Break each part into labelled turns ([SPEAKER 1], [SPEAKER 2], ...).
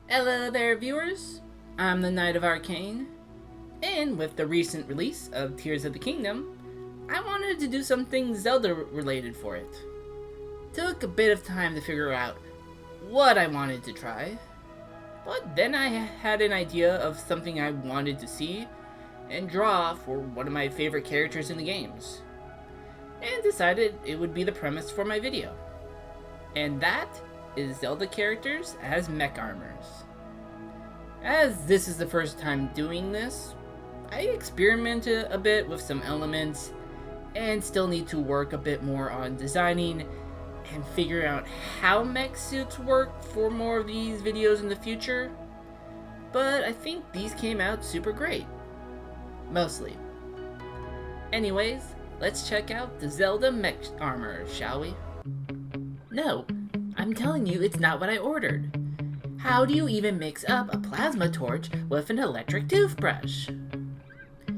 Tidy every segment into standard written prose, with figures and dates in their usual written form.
[SPEAKER 1] Hello there, viewers. I'm the Knight of Arcane, and with the recent release of Tears of the Kingdom, I wanted to do something Zelda related for it. Took a bit of time to figure out what I wanted to try, but then I had an idea of something I wanted to see and draw for one of my favorite characters in the games, and decided it would be the premise for my video. And that is Zelda characters as mech armors. As this is the first time doing this, I experimented a bit with some elements and still need to work a bit more on designing and figure out how mech suits work for more of these videos in the future, but I think these came out super great. Mostly. Anyways, let's check out the Zelda mech armor, shall we? No, I'm telling you it's not what I ordered. How do you even mix up a plasma torch with an electric toothbrush?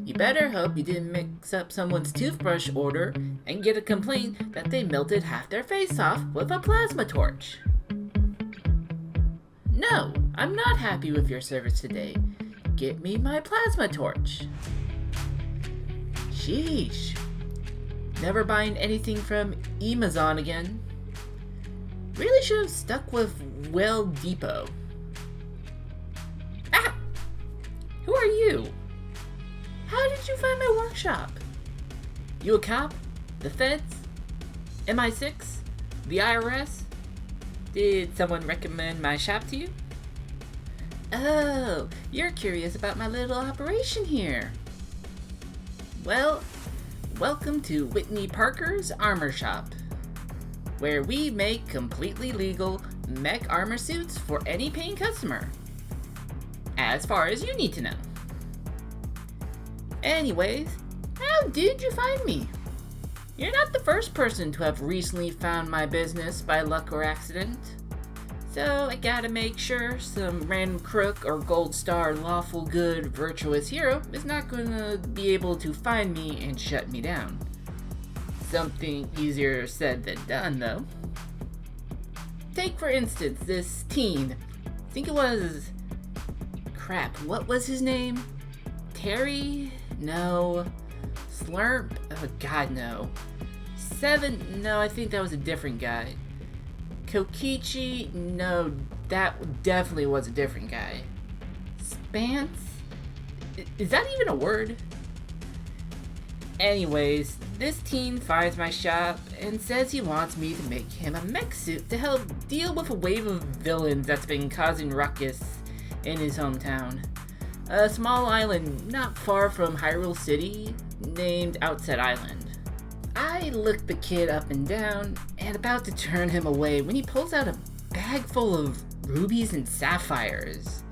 [SPEAKER 1] You better hope you didn't mix up someone's toothbrush order and get a complaint that they melted half their face off with a plasma torch. No, I'm not happy with your service today. Get me my plasma torch. Sheesh. Never buying anything from Amazon again. Really should have stuck with Well Depot. Ah! Who are you? How did you find my workshop? You a cop? The feds? MI6? The IRS? Did someone recommend my shop to you? Oh, you're curious about my little operation here. Well, welcome to Whitney Parker's Armor Shop, where we make completely legal mech armor suits for any paying customer, as far as you need to know. Anyways, how did you find me? You're not the first person to have recently found my business by luck or accident, so I gotta make sure some random crook or gold star lawful good virtuous hero is not gonna be able to find me and shut me down. Something easier said than done, though. Take, for instance, this teen. I think it was... Crap, what was his name? Terry? No. Slurp? Oh, God, no. Seven? No, I think that was a different guy. Kokichi? No, that definitely was a different guy. Spance? Is that even a word? Anyways, this teen finds my shop and says he wants me to make him a mech suit to help deal with a wave of villains that's been causing ruckus in his hometown. A small island not far from Hyrule City named Outset Island. I looked the kid up and down and about to turn him away when he pulls out a bag full of rubies and sapphires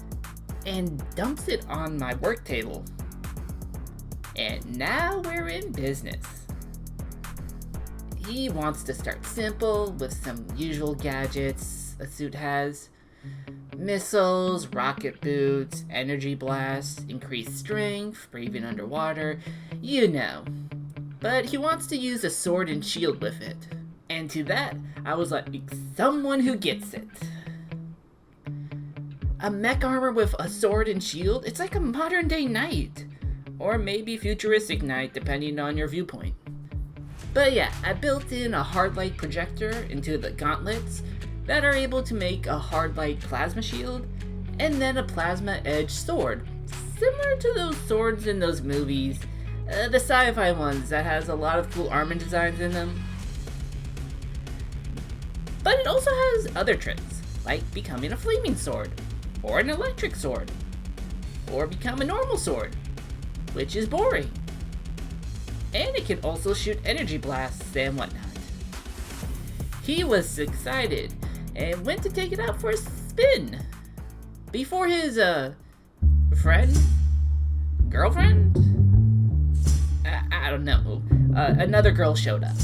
[SPEAKER 1] and dumps it on my work table. And now we're in business. He wants to start simple with some usual gadgets a suit has. Missiles, rocket boots, energy blasts, increased strength, breathing underwater, you know. But he wants to use a sword and shield with it. And to that, I was like, someone who gets it. A mech armor with a sword and shield? It's like a modern day knight. Or maybe futuristic knight, depending on your viewpoint. But yeah, I built in a hard light projector into the gauntlets that are able to make a hard light plasma shield, and then a plasma edge sword, similar to those swords in those movies, the sci-fi ones that has a lot of cool armor designs in them. But it also has other tricks, like becoming a flaming sword, or an electric sword, or become a normal sword, which is boring. And it can also shoot energy blasts and whatnot. He was excited and went to take it out for a spin before his, friend? Girlfriend? I don't know. Another girl showed up.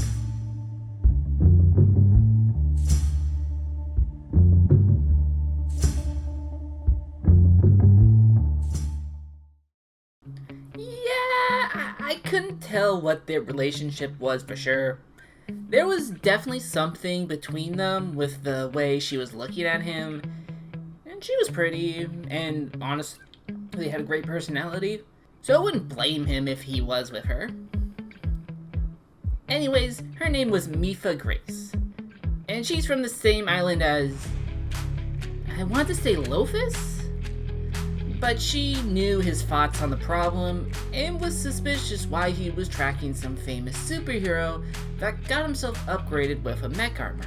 [SPEAKER 1] I couldn't tell what their relationship was for sure. There was definitely something between them with the way she was looking at him. and she was pretty, and honestly had a great personality, so I wouldn't blame him if he was with her. Anyways, her name was Mipha Grace, and she's from the same island as, I want to say Lofus? But she knew his thoughts on the problem and was suspicious why he was tracking some famous superhero that got himself upgraded with a mech armor.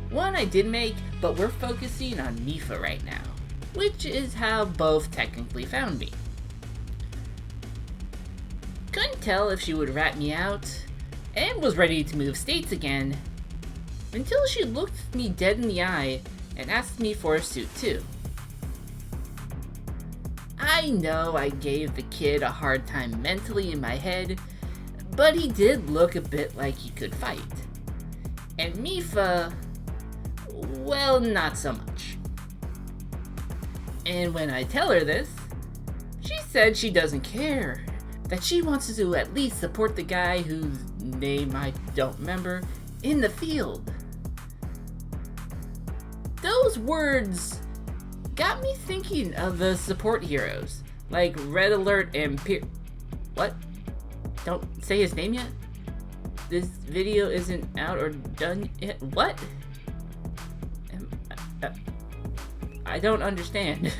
[SPEAKER 1] One I did make, but we're focusing on Mipha right now, which is how both technically found me. Couldn't tell if she would rat me out, and was ready to move states again, until she looked me dead in the eye and asked me for a suit too. I know I gave the kid a hard time mentally in my head, but he did look a bit like he could fight. And Mipha, well, not so much. And when I tell her this, she said she doesn't care, that she wants to at least support the guy whose name I don't remember in the field. Those words got me thinking of the support heroes, like Red Alert and What? Don't say his name yet? This video isn't out or done yet? What? I don't understand.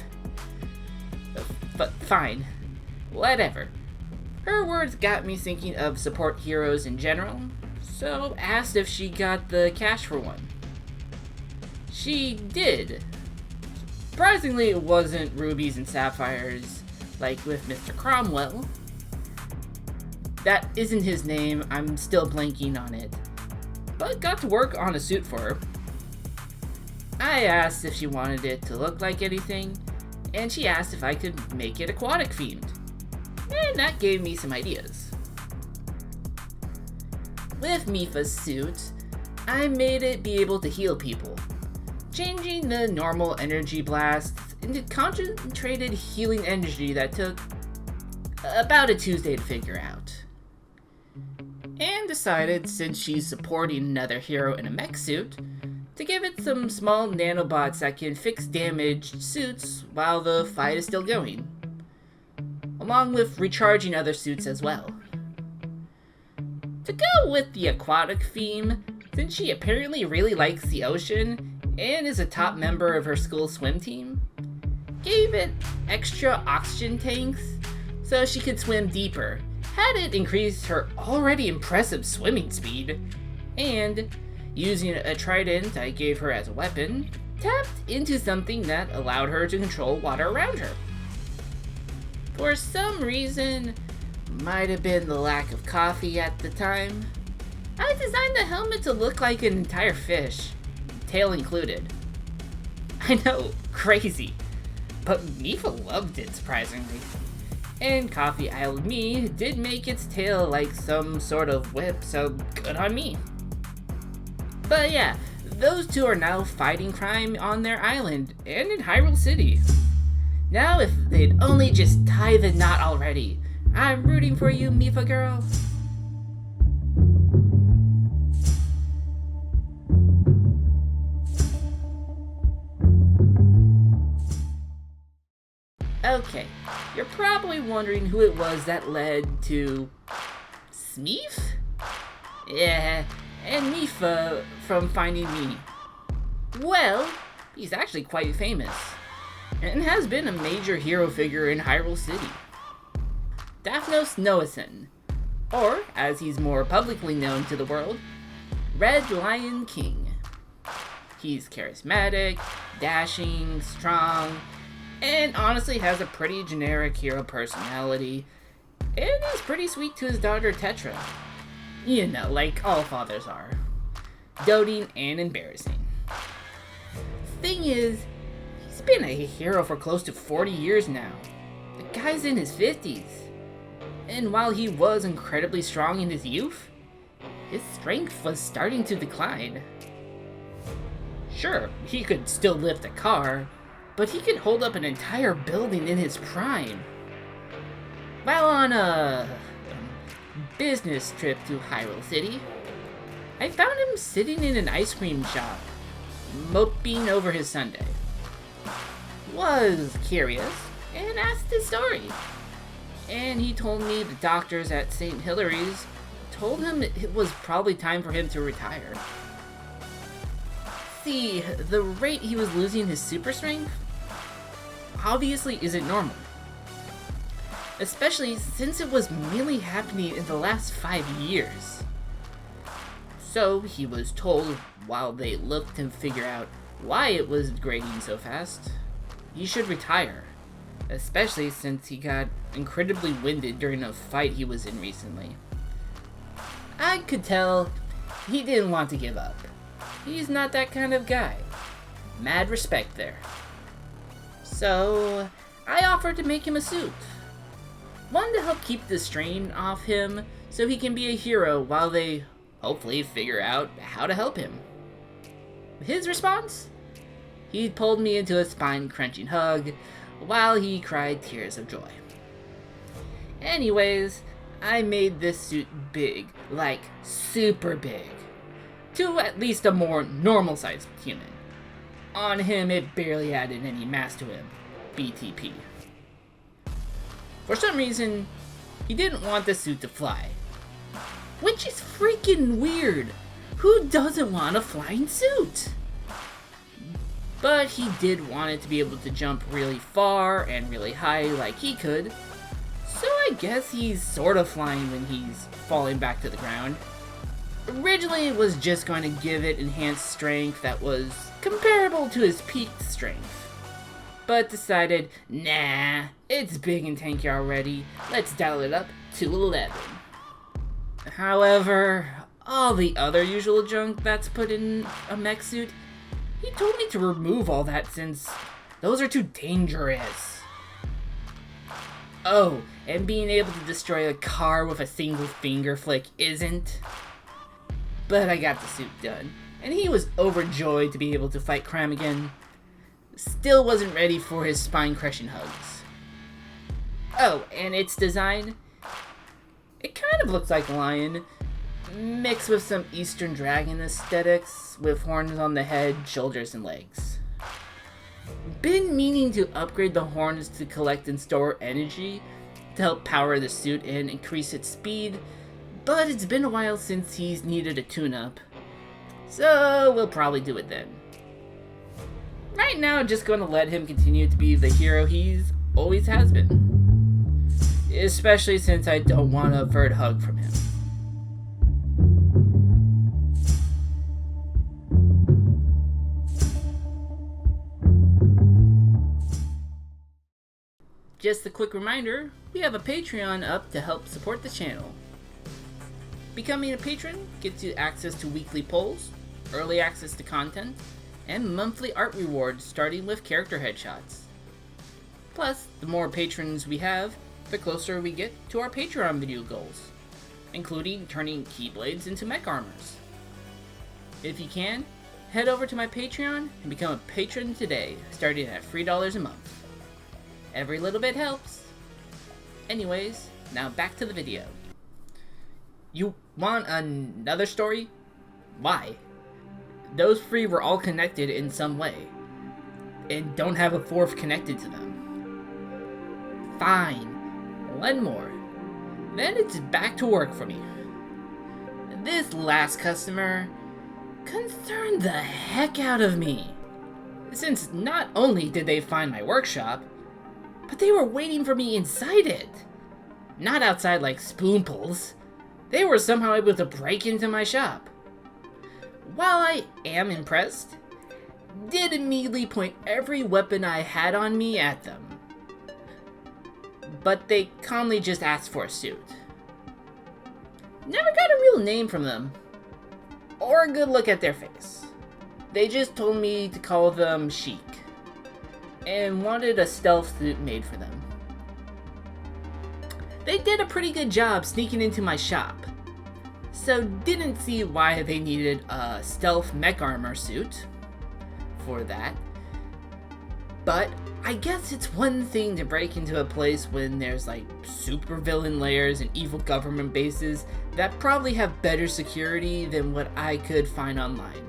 [SPEAKER 1] But fine. Whatever. Her words got me thinking of support heroes in general, so asked if she got the cash for one. She did. Surprisingly, it wasn't rubies and sapphires, like with Mr. Cromwell. That isn't his name, I'm still blanking on it. But got to work on a suit for her. I asked if she wanted it to look like anything, and she asked if I could make it aquatic themed. And that gave me some ideas. With Mipha's suit, I made it be able to heal people, changing the normal energy blasts into concentrated healing energy that took about a Tuesday to figure out. And decided, since she's supporting another hero in a mech suit, to give it some small nanobots that can fix damaged suits while the fight is still going, along with recharging other suits as well. To go with the aquatic theme, since she apparently really likes the ocean and is a top member of her school swim team, gave it extra oxygen tanks so she could swim deeper, had it increase her already impressive swimming speed, and, using a trident I gave her as a weapon, tapped into something that allowed her to control water around her. For some reason, might have been the lack of coffee at the time, I designed the helmet to look like an entire fish, tail included. I know, crazy, but Mipha loved it surprisingly. And Coffee Isle me did make its tail like some sort of whip, so good on me. But yeah, those two are now fighting crime on their island and in Hyrule City. Now if they'd only just tie the knot already. I'm rooting for you, Mipha girl. Okay, you're probably wondering who it was that led to Smeef? Yeah, and Mipha from Finding Me. Well, he's actually quite famous, and has been a major hero figure in Hyrule City. Daphnos Noasin, or as he's more publicly known to the world, Red Lion King. He's charismatic, dashing, strong, and honestly has a pretty generic hero personality, and is pretty sweet to his daughter Tetra. You know, like all fathers are. Doting and embarrassing. Thing is, he's been a hero for close to 40 years now. The guy's in his 50s. And while he was incredibly strong in his youth, his strength was starting to decline. Sure, he could still lift a car, but he could hold up an entire building in his prime. While on a business trip to Hyrule City, I found him sitting in an ice cream shop, moping over his sundae. was curious and asked his story. And he told me the doctors at St. Hilary's told him it was probably time for him to retire. See, the rate he was losing his super strength obviously isn't normal. Especially since it was mainly happening in the last 5 years. So he was told, while they looked to figure out why it was degrading so fast, he should retire. Especially since he got incredibly winded during a fight he was in recently. I could tell he didn't want to give up. He's not that kind of guy. Mad respect there. So, I offered to make him a suit. One to help keep the strain off him so he can be a hero while they hopefully figure out how to help him. His response? He pulled me into a spine-crunching hug while he cried tears of joy. Anyways, I made this suit big, like super big, to at least a more normal-sized human. On him, it barely added any mass to him. BTP. For some reason, he didn't want the suit to fly. Which is freaking weird. Who doesn't want a flying suit? But he did want it to be able to jump really far and really high like he could. So I guess he's sort of flying when he's falling back to the ground. Originally, it was just going to give it enhanced strength that was comparable to his peak strength. But decided, nah, it's big and tanky already, let's dial it up to 11. However, all the other usual junk that's put in a mech suit, he told me to remove all that since those are too dangerous. Oh, and being able to destroy a car with a single finger flick isn't. But I got the suit done, and he was overjoyed to be able to fight crime again. Still wasn't ready for his spine-crushing hugs. Oh, and its design? It kind of looks like a lion, mixed with some Eastern dragon aesthetics, with horns on the head, shoulders, and legs. Been meaning to upgrade the horns to collect and store energy to help power the suit and increase its speed, but it's been a while since he's needed a tune-up, so we'll probably do it then. Right now, I'm just going to let him continue to be the hero he's always has been. Especially since I don't want a vert hug from him. Just a quick reminder, we have a Patreon up to help support the channel. Becoming a patron gets you access to weekly polls, early access to content, and monthly art rewards starting with character headshots. Plus, the more patrons we have, the closer we get to our Patreon video goals, including turning Keyblades into mech armors. If you can, head over to my Patreon and become a patron today, starting at $3 a month. Every little bit helps. Anyways, now back to the video. You want another story? Why? Those three were all connected in some way, and don't have a fourth connected to them. Fine, one more. Then it's back to work for me. This last customer concerned the heck out of me, since not only did they find my workshop, but they were waiting for me inside it. Not outside like spoonfuls. They were somehow able to break into my shop. While I am impressed, did immediately point every weapon I had on me at them. But they calmly just asked for a suit. Never got a real name from them, or a good look at their face. They just told me to call them Chic, and wanted a stealth suit made for them. They did a pretty good job sneaking into my shop, so didn't see why they needed a stealth mech armor suit for that. But I guess it's one thing to break into a place when there's like super villain layers and evil government bases that probably have better security than what I could find online.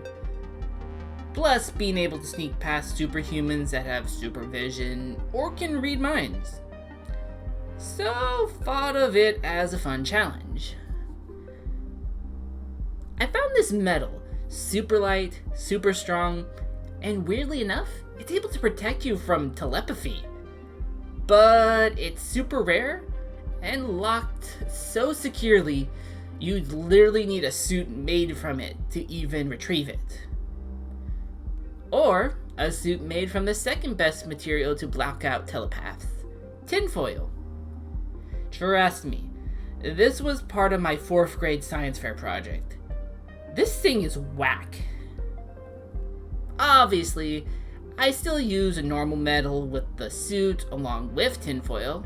[SPEAKER 1] plus being able to sneak past superhumans that have supervision or can read minds. So thought of it as a fun challenge. I found this metal super light, super strong, and weirdly enough, it's able to protect you from telepathy. But it's super rare and locked so securely, you'd literally need a suit made from it to even retrieve it. Or a suit made from the second best material to block out telepaths, tinfoil. Trust me, this was part of my 4th grade science fair project. This thing is whack. Obviously, I still use a normal metal with the suit along with tinfoil,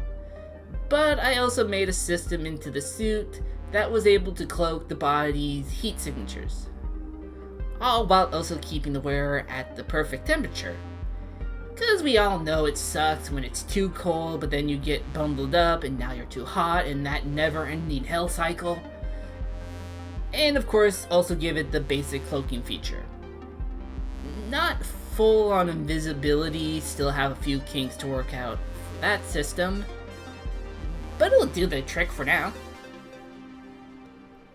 [SPEAKER 1] but I also made a system into the suit that was able to cloak the body's heat signatures, all while also keeping the wearer at the perfect temperature. Cause we all know it sucks when it's too cold, but then you get bundled up and now you're too hot, and that never-ending hell cycle. And of course, also give it the basic cloaking feature. Not full on invisibility, still have a few kinks to work out for that system, but it'll do the trick for now.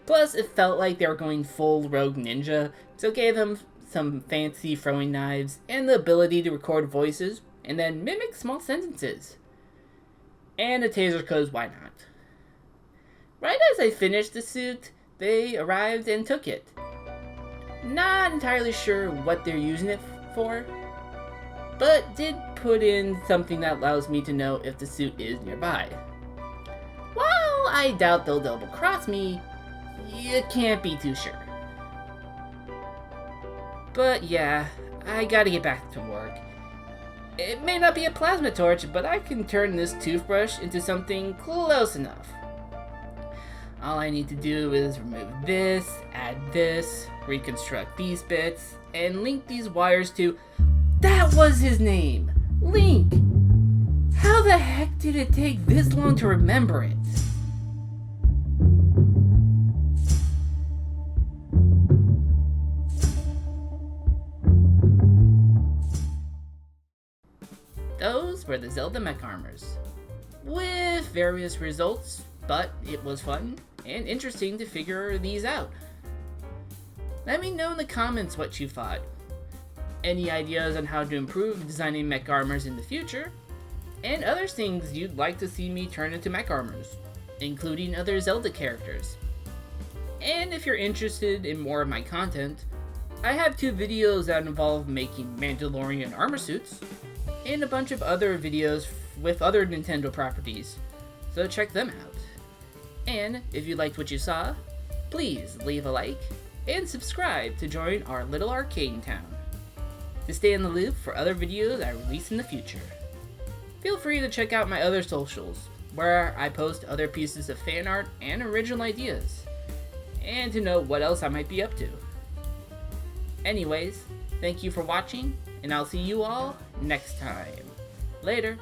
[SPEAKER 1] Plus, it felt like they were going full rogue ninja, so gave them some fancy throwing knives and the ability to record voices and then mimic small sentences. And a taser, cause why not? Right as I finished the suit, they arrived and took it. Not entirely sure what they're using it for, but did put in something that allows me to know if the suit is nearby. While I doubt they'll double cross me, you can't be too sure. But yeah, I gotta get back to work. It may not be a plasma torch, but I can turn this toothbrush into something close enough. All I need to do is remove this, add this, reconstruct these bits, and link these wires to... That was his name! Link! How the heck did it take this long to remember it? Those were the Zelda Mech Armors, with various results, but it was fun and interesting to figure these out. Let me know in the comments what you thought. Any ideas on how to improve designing mech armors in the future, and other things you'd like to see me turn into mech armors, including other Zelda characters. And if you're interested in more of my content, I have 2 videos that involve making Mandalorian armor suits, and a bunch of other videos with other Nintendo properties, so check them out. And if you liked what you saw, please leave a like and subscribe to join our little Arcane town to stay in the loop for other videos I release in the future. Feel free to check out my other socials, where I post other pieces of fan art and original ideas, and to know what else I might be up to. Anyways, thank you for watching, and I'll see you all next time. Later.